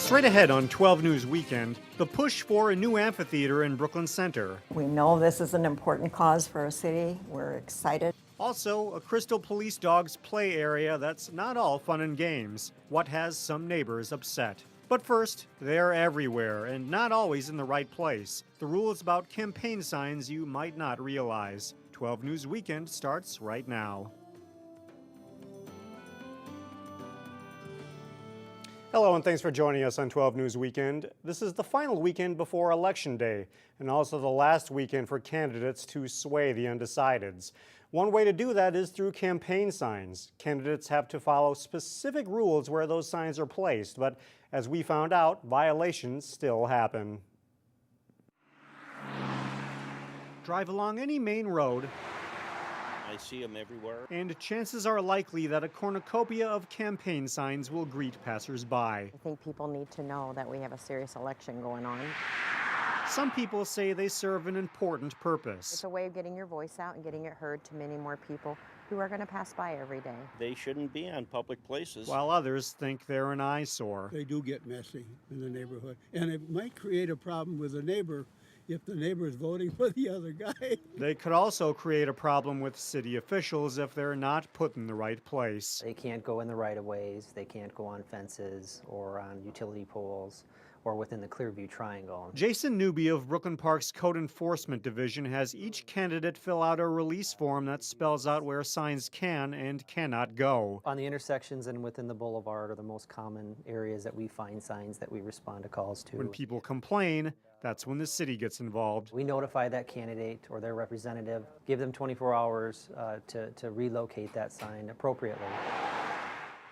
Straight ahead on 12 News Weekend, the push for a new amphitheater in Brooklyn Center. We know this is an important cause for our city. We're excited. Also, a Crystal Police Dogs play area that's not all fun and games. What has some neighbors upset? But first, they're everywhere and not always in the right place. The rules about campaign signs you might not realize. 12 News Weekend starts right now. Hello and thanks for joining us on 12 News Weekend. This is the final weekend before Election Day and also the last weekend for candidates to sway the undecideds. One way to do that is through campaign signs. Candidates have to follow specific rules where those signs are placed, but as we found out, violations still happen. Drive along any main road, I see them everywhere. and chances are likely that a cornucopia of campaign signs will greet passersby. I think people need to know that we have a serious election going on. Some people say they serve an important purpose. It's a way of getting your voice out and getting it heard to many more people who are going to pass by every day. They shouldn't be on public places. While others think they're an eyesore. They do get messy in the neighborhood. And it might create a problem with the neighbor if the neighbor is voting for the other guy. They could also create a problem with city officials if they're not put in the right place. They can't go in the right-of-ways, they can't go on fences or on utility poles or within the Clearview Triangle. Jason Newby of Brooklyn Park's Code Enforcement Division has each candidate fill out a release form that spells out where signs can and cannot go. On the intersections and within the boulevard are the most common areas that we find signs that we respond to calls to. When people complain, that's when the city gets involved. We notify that candidate or their representative, give them 24 hours to relocate that sign appropriately.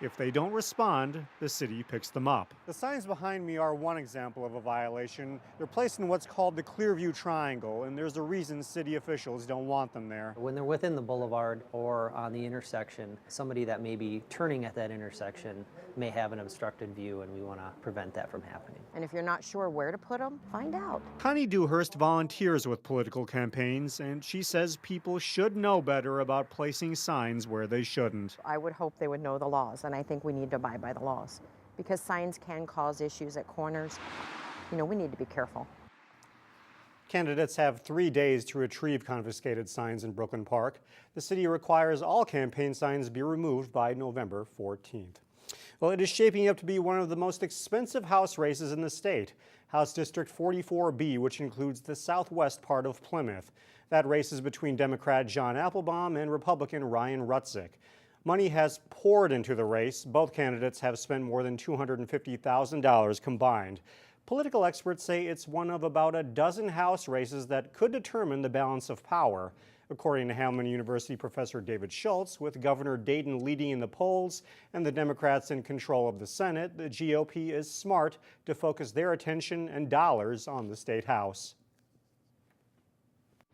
If they don't respond, the city picks them up. The signs behind me are one example of a violation. They're placed in what's called the Clearview Triangle, and there's a reason city officials don't want them there. When they're within the boulevard or on the intersection, somebody that may be turning at that intersection may have an obstructed view, and we want to prevent that from happening. And if you're not sure where to put them, find out. Connie Dewhurst volunteers with political campaigns, and she says people should know better about placing signs where they shouldn't. I would hope they would know the laws, and I think we need to abide by the laws because signs can cause issues at corners. You know, we need to be careful. Candidates have 3 days to retrieve confiscated signs in Brooklyn Park. The city requires all campaign signs be removed by November 14th. Well, it is shaping up to be one of the most expensive House races in the state. House District 44B, which includes the southwest part of Plymouth. That race is between Democrat John Applebaum and Republican Ryan Rutzick. Money has poured into the race. Both candidates have spent more than $250,000 combined. Political experts say it's one of about a dozen House races that could determine the balance of power. According to Hamline University professor David Schultz, with Governor Dayton leading in the polls and the Democrats in control of the Senate, the GOP is smart to focus their attention and dollars on the state House.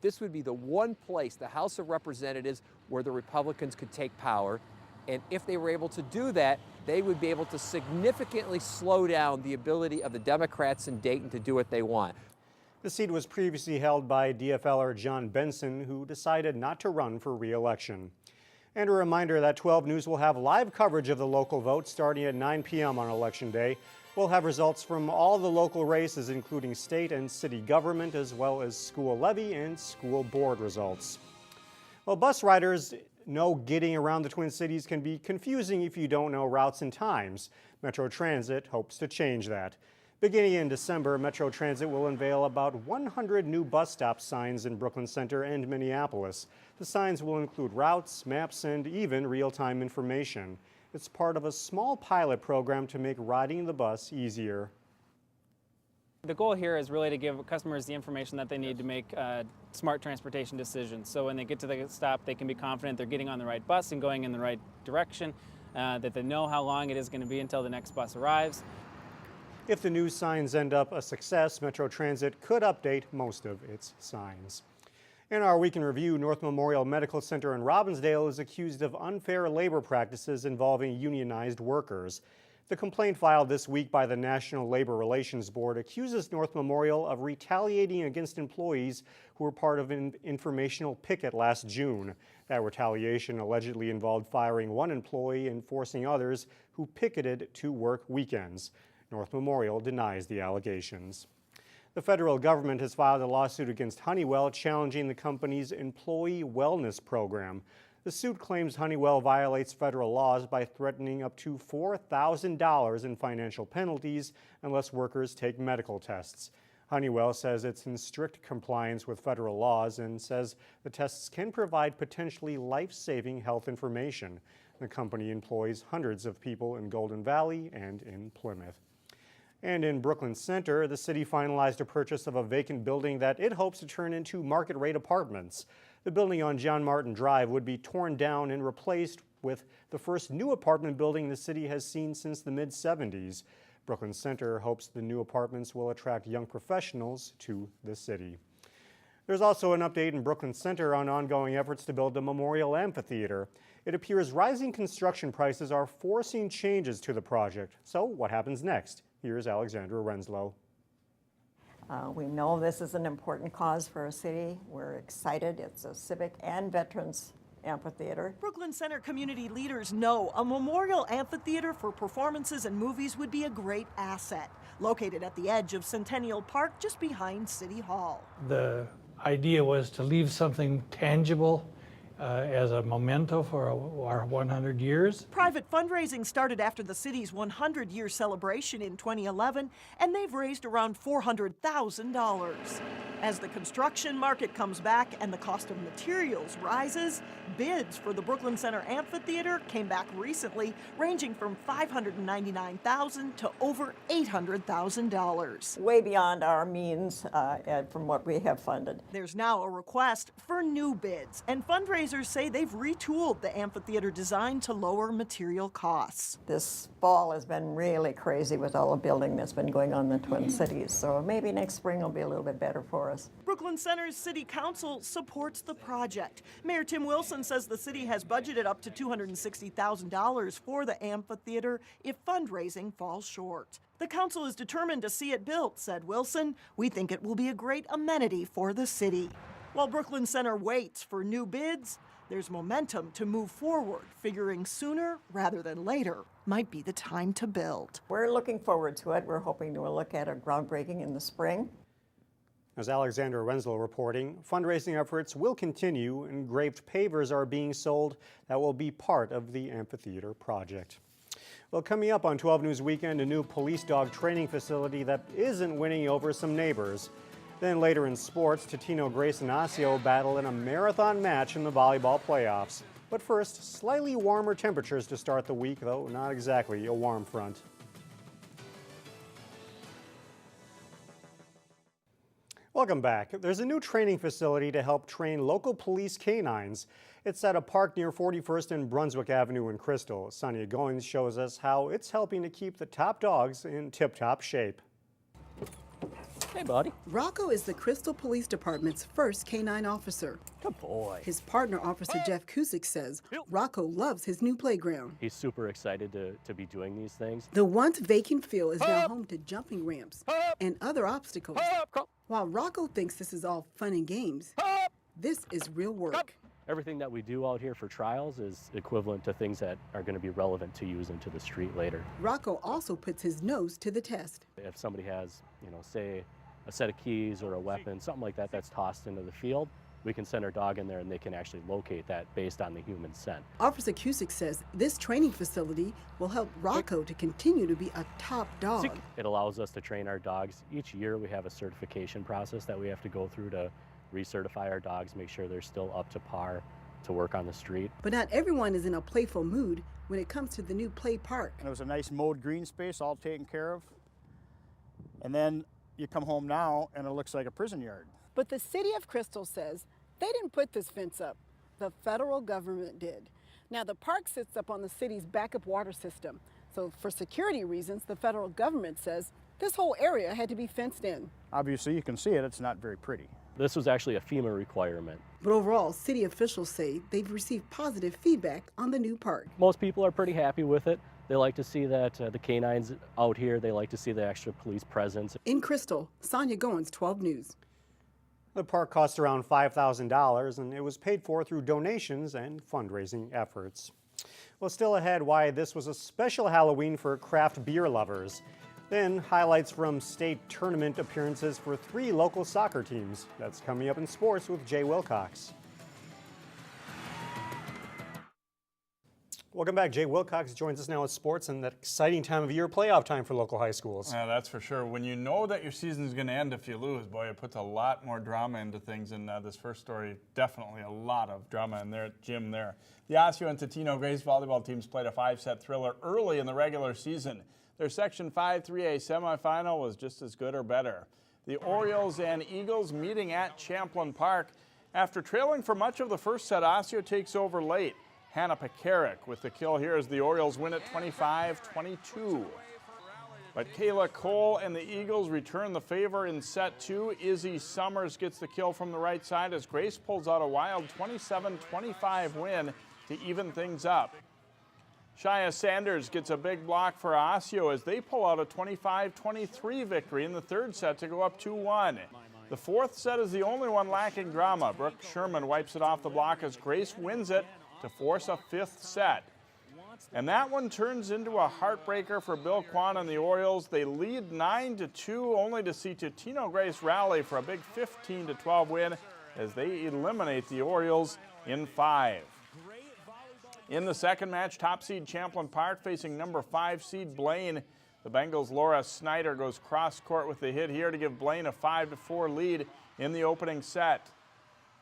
This would be the one place, the House of Representatives, where the Republicans could take power. And if they were able to do that, they would be able to significantly slow down the ability of the Democrats in Dayton to do what they want. The seat was previously held by DFLer John Benson, who decided not to run for re-election. And a reminder that 12 News will have live coverage of the local vote starting at 9 p.m. on Election Day. We'll have results from all the local races, including state and city government, as well as school levy and school board results. Well, bus riders know getting around the Twin Cities can be confusing if you don't know routes and times. Metro Transit hopes to change that. Beginning in December, Metro Transit will unveil about 100 new bus stop signs in Brooklyn Center and Minneapolis. The signs will include routes, maps, and even real-time information. It's part of a small pilot program to make riding the bus easier. The goal here is really to give customers the information that they need to make smart transportation decisions. So when they get to the stop, they can be confident they're getting on the right bus and going in the right direction, that they know how long it is going to be until the next bus arrives. If the new signs end up a success, Metro Transit could update most of its signs. In our Week in Review, North Memorial Medical Center in Robbinsdale is accused of unfair labor practices involving unionized workers. The complaint filed this week by the National Labor Relations Board accuses North Memorial of retaliating against employees who were part of an informational picket last June. That retaliation allegedly involved firing one employee and forcing others who picketed to work weekends. North Memorial denies the allegations. The federal government has filed a lawsuit against Honeywell challenging the company's employee wellness program. The suit claims Honeywell violates federal laws by threatening up to $4,000 in financial penalties unless workers take medical tests. Honeywell says it's in strict compliance with federal laws and says the tests can provide potentially life-saving health information. The company employs hundreds of people in Golden Valley and in Plymouth. And in Brooklyn Center, the city finalized a purchase of a vacant building that it hopes to turn into market-rate apartments. The building on John Martin Drive would be torn down and replaced with the first new apartment building the city has seen since the mid-70s. Brooklyn Center hopes the new apartments will attract young professionals to the city. There's also an update in Brooklyn Center on ongoing efforts to build a memorial amphitheater. It appears rising construction prices are forcing changes to the project. So what happens next? Here's Alexandra Renslow. We know this is an important cause for our city. We're excited. It's a civic and veterans amphitheater. Brooklyn Center community leaders know a memorial amphitheater for performances and movies would be a great asset. Located at the edge of Centennial Park, just behind City Hall. The idea was to leave something tangible as a memento for our 100 years. Private fundraising started after the city's 100-year celebration in 2011, and they've raised around $400,000. As the construction market comes back and the cost of materials rises, bids for the Brooklyn Center Amphitheater came back recently, ranging from $599,000 to over $800,000. Way beyond our means from what we have funded. There's now a request for new bids, and fundraisers say they've retooled the amphitheater design to lower material costs. This fall has been really crazy with all the building that's been going on in the Twin Cities, so maybe next spring will be a little bit better for us. Brooklyn Center's City Council supports the project. Mayor Tim Wilson says the city has budgeted up to $260,000 for the amphitheater if fundraising falls short. The council is determined to see it built, said Wilson. We think it will be a great amenity for the city. While Brooklyn Center waits for new bids, there's momentum to move forward, figuring sooner rather than later might be the time to build. We're looking forward to it. We're hoping to look at a groundbreaking in the spring. As Alexandra Renslow reporting, fundraising efforts will continue. Engraved pavers are being sold that will be part of the amphitheater project. Well, coming up on 12 News Weekend, a new police dog training facility that isn't winning over some neighbors. Then later in sports, Totino Grace and Osseo battle in a marathon match in the volleyball playoffs. But first, slightly warmer temperatures to start the week, though not exactly a warm front. Welcome back. There's a new training facility to help train local police canines. It's at a park near 41st and Brunswick Avenue in Crystal. Sonia Goins shows us how it's helping to keep the top dogs in tip-top shape. Hey, buddy. Rocco is the Crystal Police Department's first canine officer. Good boy. His partner, Officer Jeff Cusick, says Rocco loves his new playground. He's super excited to be doing these things. The once vacant field is now home to jumping ramps and other obstacles. While Rocco thinks this is all fun and games, this is real work. Everything that we do out here for trials is equivalent to things that are going to be relevant to use into the street later. Rocco also puts his nose to the test. If somebody has, say, a set of keys or a weapon, something like that that's tossed into the field, we can send our dog in there and they can actually locate that based on the human scent. Officer Cusick says this training facility will help Rocco to continue to be a top dog. It allows us to train our dogs. Each year we have a certification process that we have to go through to recertify our dogs, make sure they're still up to par to work on the street. But not everyone is in a playful mood when it comes to the new play park. And it was a nice mowed green space, all taken care of. And then you come home now and it looks like a prison yard. But the city of Crystal says they didn't put this fence up. The federal government did. Now the park sits up on the city's backup water system. So for security reasons, the federal government says this whole area had to be fenced in. Obviously you can see it, it's not very pretty. This was actually a FEMA requirement. But overall, city officials say they've received positive feedback on the new park. Most people are pretty happy with it. They like to see that the canines out here. They like to see the extra police presence. In Crystal, Sonia Goins, 12 News. The park cost around $5,000 and it was paid for through donations and fundraising efforts. Well, still ahead, why this was a special Halloween for craft beer lovers. Then highlights from state tournament appearances for 3 local soccer teams. That's coming up in sports with Jay Wilcox. Welcome back. Jay Wilcox joins us now with sports and that exciting time of year, playoff time for local high schools. Yeah, that's for sure. When you know that your season's going to end if you lose, boy, it puts a lot more drama into things. And this first story, definitely a lot of drama in there, Jim there. The Osseo and Totino Grace volleyball teams played a 5-set thriller early in the regular season. Their Section 5 3A semifinal was just as good or better. The Orioles and Eagles meeting at Champlin Park. After trailing for much of the first set, Osseo takes over late. Hannah Pekarik with the kill here as the Orioles win at 25-22. But Kayla Cole and the Eagles return the favor in set 2. Izzy Summers gets the kill from the right side as Grace pulls out a wild 27-25 win to even things up. Shia Sanders gets a big block for Osseo as they pull out a 25-23 victory in the third set to go up 2-1. The fourth set is the only one lacking drama. Brooke Sherman wipes it off the block as Grace wins it to force a 5th set. And that one turns into a heartbreaker for Bill Kwan and the Orioles. They lead 9-2, only to see Totino Grace rally for a big 15-12 win as they eliminate the Orioles in 5. In the second match, top seed Champlin Park facing number 5 seed Blaine. The Bengals' Laura Snyder goes cross court with the hit here to give Blaine a 5-4 lead in the opening set.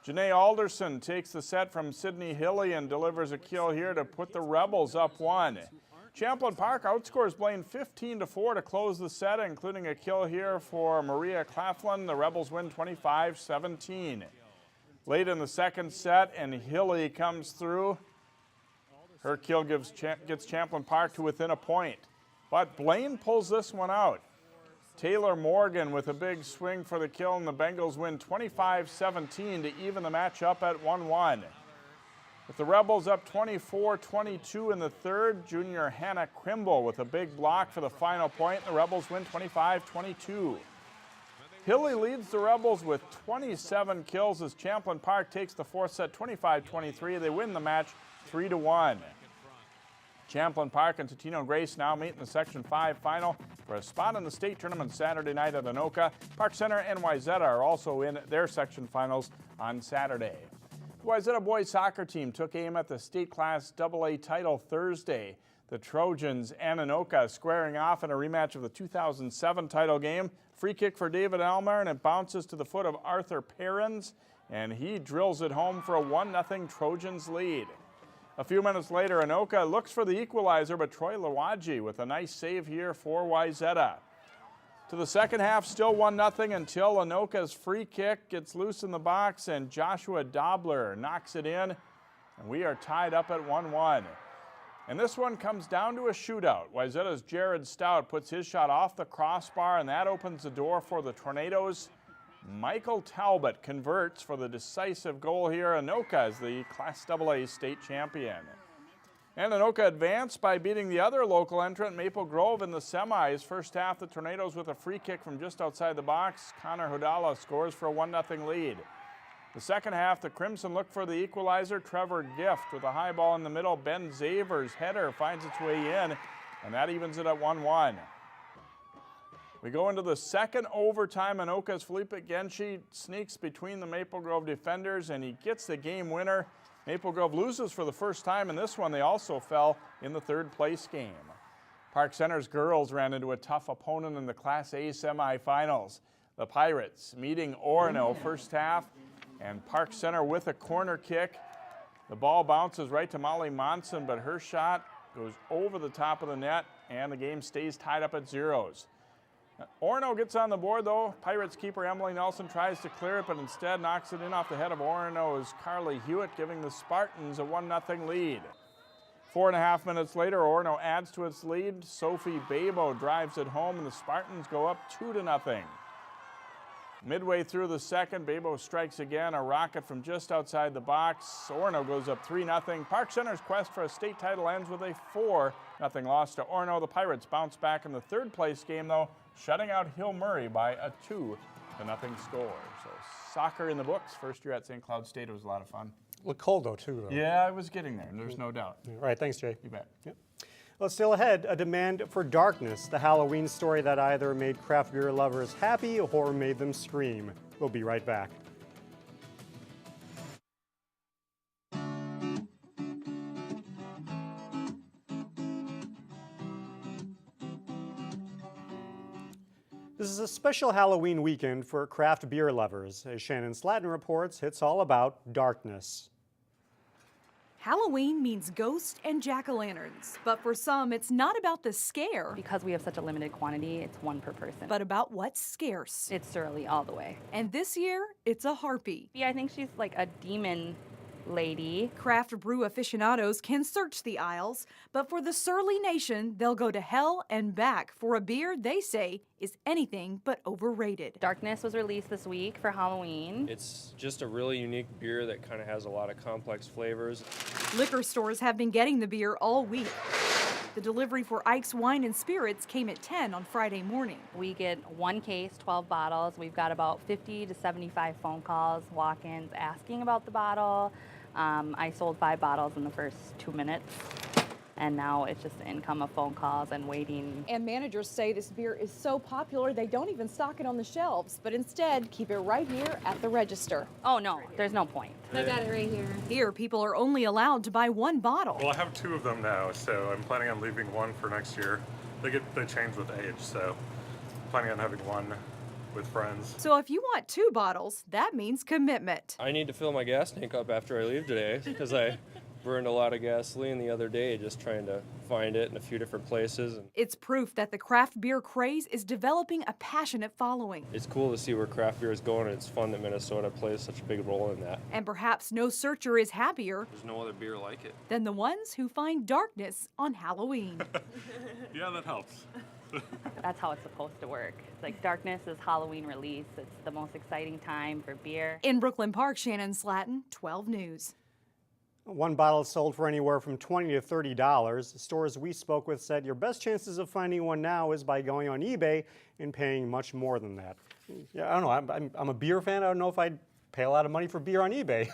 Janae Alderson takes the set from Sydney Hilly and delivers a kill here to put the Rebels up 1. Champlin Park outscores Blaine 15-4 to close the set, including a kill here for Maria Claflin. The Rebels win 25-17. Late in the second set, and Hilly comes through. Her kill gets Champlin Park to within a point. But Blaine pulls this one out. Taylor Morgan with a big swing for the kill, and the Bengals win 25-17 to even the match up at 1-1. With the Rebels up 24-22 in the third, junior Hannah Krimble with a big block for the final point. The Rebels win 25-22. Hilly leads the Rebels with 27 kills as Champlin Park takes the fourth set 25-23. They win the match 3-1. Champlin Park and Totino Grace now meet in the Section 5 final for a spot in the state tournament Saturday night at Anoka. Park Center and Wayzata are also in their section finals on Saturday. The Wayzata boys soccer team took aim at the state class AA title Thursday. The Trojans and Anoka squaring off in a rematch of the 2007 title game. Free kick for David Elmer, and it bounces to the foot of Arthur Perrins, and he drills it home for a 1-0 Trojans lead. A few minutes later, Anoka looks for the equalizer, but Troy Lawaji with a nice save here for Wayzata. To the second half, still 1-0 until Anoka's free kick gets loose in the box and Joshua Dobler knocks it in, and we are tied up at 1-1. And this one comes down to a shootout. Wayzata's Jared Stout puts his shot off the crossbar, and that opens the door for the Tornadoes. Michael Talbot converts for the decisive goal here. Anoka is the Class AA state champion. And Anoka advanced by beating the other local entrant, Maple Grove, in the semis. First half, the Tornadoes with a free kick from just outside the box. Connor Hodala scores for a 1-0 lead. The second half, the Crimson look for the equalizer. Trevor Gift with a high ball in the middle. Ben Zaver's header finds its way in, and that evens it at 1-1. We go into the second overtime. Anoka's Felipe Genshi sneaks between the Maple Grove defenders, and he gets the game winner. Maple Grove loses for the first time in this one. They also fell in the third place game. Park Center's girls ran into a tough opponent in the Class A semifinals. The Pirates meeting Orono first half, and Park Center with a corner kick. The ball bounces right to Molly Monson, but her shot goes over the top of the net, and the game stays tied up at 0s. Orono gets on the board, though. Pirates keeper Emily Nelson tries to clear it, but instead knocks it in off the head of Orono's Carly Hewitt, giving the Spartans a 1-0 lead. 4.5 minutes later, Orono adds to its lead. Sophie Babo drives it home, and the Spartans go up 2-0. Midway through the second, Babo strikes again, a rocket from just outside the box. Orono goes up 3-0. Park Center's quest for a state title ends with a 4-0 loss to Orono. The Pirates bounce back in the third place game, though, shutting out Hill Murray by a 2-0 score. So soccer in the books. First year at St. Cloud State, it was a lot of fun. Looked cold, though, too. Yeah, I was getting there, and there's no doubt. Right, thanks, Jay. You bet. Yep. Well, still ahead, a demand for darkness, the Halloween story that either made craft beer lovers happy or made them scream. We'll be right back. This is a special Halloween weekend for craft beer lovers. As Shannon Slatton reports, it's all about darkness. Halloween means ghosts and jack-o'-lanterns, but for some, it's not about the scare. Because we have such a limited quantity, it's one per person. But about what's scarce. It's surly all the way. And this year, it's a harpy. Yeah, I think she's like a demon lady. Craft brew aficionados can search the aisles, but for the surly nation, they'll go to hell and back for a beer they say is anything but overrated. Darkness was released this week for Halloween. It's just a really unique beer that kind of has a lot of complex flavors. Liquor stores have been getting the beer all week. The delivery for Ike's Wine and Spirits came at 10 on Friday morning. We get one case, 12 bottles. We've got about 50 to 75 phone calls, walk-ins asking about the bottle. I sold 5 bottles in the first 2 minutes. And now it's just an income of phone calls and waiting. And managers say this beer is so popular they don't even stock it on the shelves, but instead keep it right here at the register. Oh no, there's no point. I got it right here. Here, people are only allowed to buy 1 bottle. Well, I have 2 of them now, so I'm planning on leaving 1 for next year. They change with age, so I'm planning on having 1 with friends. So if you want 2 bottles, that means commitment. I need to fill my gas tank up after I leave today because I burned a lot of gasoline the other day just trying to find it in a few different places. It's proof that the craft beer craze is developing a passionate following. It's cool to see where craft beer is going, and it's fun that Minnesota plays such a big role in that. And perhaps no searcher is happier There's no other beer like it. than the ones who find darkness on Halloween. Yeah, that helps. That's how it's supposed to work. It's like Darkness is Halloween release. It's the most exciting time for beer. In Brooklyn Park, Shannon Slatton, 12 News. 1 bottle sold for anywhere from $20 to $30. Stores we spoke with said your best chances of finding one now is by going on eBay and paying much more than that. Yeah, I don't know. I'm a beer fan. I don't know if I'd pay a lot of money for beer on eBay.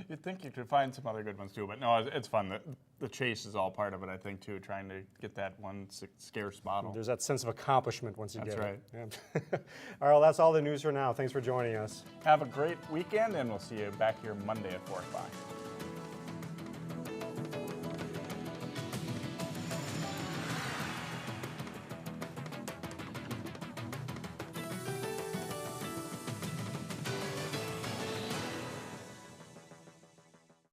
You'd think you could find some other good ones too, but no, it's fun. The chase is all part of it, I think, too, trying to get that one scarce bottle. There's that sense of accomplishment once you get it. That's right. Yeah. All right, well, that's all the news for now. Thanks for joining us. Have a great weekend, and we'll see you back here Monday at 4 o'clock.